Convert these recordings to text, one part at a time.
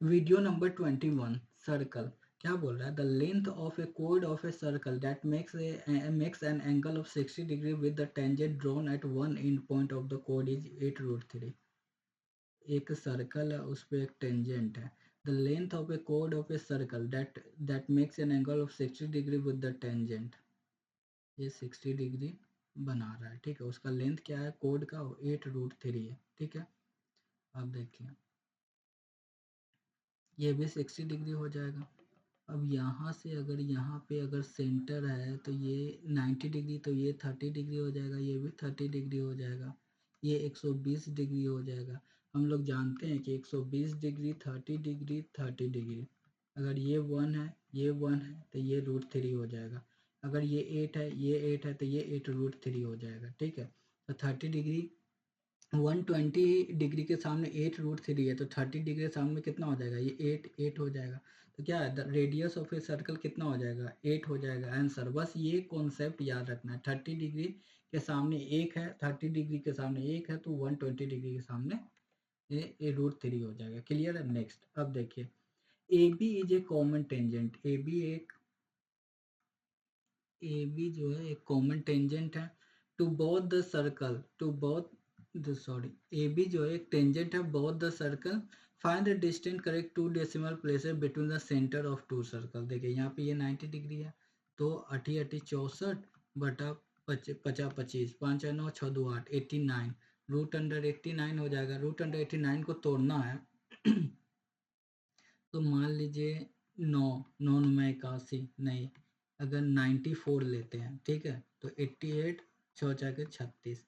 Video number 21 circle क्या बोल रहा है, the length of A code of a circle that makes an angle of 60 degree with the tangent drawn at one and point of the code is 8√3। एक circle है, उस पर एक tangent है। The length of A code of a circle that makes an angle of 60 degree with the tangent, ये 60 degree बना रहा है, ठीक है। उसका लेंथ क्या है कोड का, 8√3 है, ठीक है। अब देखिए ये भी 60 डिग्री हो जाएगा। अब यहाँ से अगर यहाँ पे अगर सेंटर है तो ये 90 डिग्री, तो ये 30 डिग्री हो जाएगा, ये भी 30 डिग्री हो जाएगा, ये 120 डिग्री हो जाएगा। हम लोग जानते हैं कि 120 डिग्री 30 डिग्री 30 डिग्री, अगर ये 1 है ये 1 है तो ये √3 हो जाएगा। अगर ये 8 है ये 8 है तो ये 8√3 हो जाएगा, ठीक है। तो 30 डिग्री 120 डिग्री के सामने 8√3 है, तो 30 डिग्री के सामने कितना हो जाएगा, ये 8 हो जाएगा। तो क्या है, the radius of a circle कितना हो जाएगा, 8 हो जाएगा आंसर। बस ये कॉन्सेप्ट याद रखना है, 30 डिग्री के सामने 1 है, 30 डिग्री के सामने 1 है, तो 120 डिग्री के सामने ये √3 हो जाएगा। क्लियर है। नेक्स्ट अब देखिए, A B is a common tangent, A B जो है एक कॉमन टेंजेंट है to both the circle, to both sorry, A B जो है एक टेंजेंट है both the circle, find the distance correct 2 decimal places between the centre of 2 circle. देखिए यहाँ पे ये 90 डिग्री है, तो 80 80 64 बटा 50 25, 5 9 6 2 8 89, √89 हो जाएगा। √89 को तोड़ना है तो मान लीजिए 9 9 9 81, नहीं अगर 94 लेते हैं, ठीक है, तो 88 6 4 36,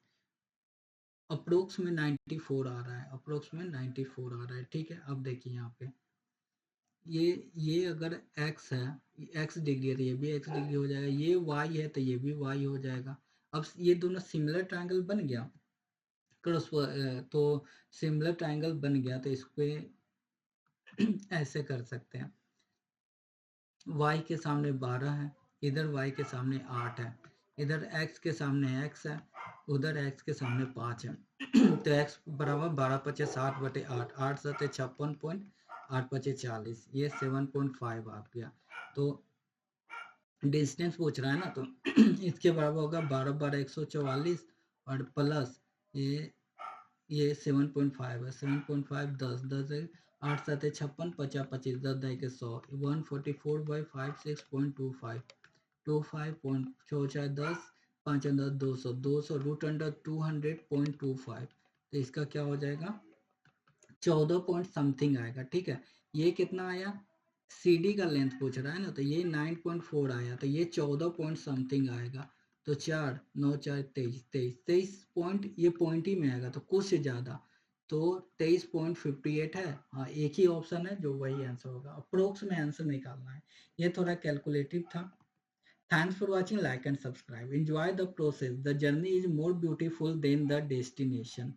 अप्रोक्स में 94 आ रहा है, अप्रोक्स में 94 आ रहा है, ठीक है। अब देखिए यहाँ पे ये अगर x है, x डिग्री है तो ये भी x डिग्री हो जाएगा, ये y है तो ये भी y हो जाएगा। अब ये दोनों सिमिलर ट्रायंगल बन गया, क्रॉस तो सिमिलर ट्रायंगल बन गया, तो इस पे ऐसे कर सकते हैं, y के सामने 12 है, इधर y के सामने 8 है, इधर x के सामने x है, उधर x के सामने 5 है तो x बराबर 12 पचे 60 बटे 8, 8 सते 56.8 पचे 40, ये 7.5 आ गया। तो डिस्टेंस पूछ रहा है ना, तो इसके बराबर होगा 12 12 144 और प्लस ये 7.5 है, 7.5 10 10 8 7 56 50 25 10 10 के 100, 144/5 6.25 25.4 10 5 10 200 200 √200.25, तो इसका क्या हो जाएगा 14 पॉइंट समथिंग आएगा, ठीक है। ये कितना आया, सी डी का लेंथ पूछ रहा है ना, तो ये 9.4 आया, तो ये 14 पॉइंट समथिंग आएगा। तो 4 9 4 23 23 23 पॉइंट, ये पॉइंट ही में आएगा तो कुछ से ज़्यादा, तो 23.58 है। हाँ एक ही ऑप्शन है जो वही आंसर होगा, अप्रोक्स में आंसर निकालना है। ये थोड़ा कैलकुलेटिव था। Thanks for watching, like and subscribe, enjoy the process, the journey is more beautiful then the destination.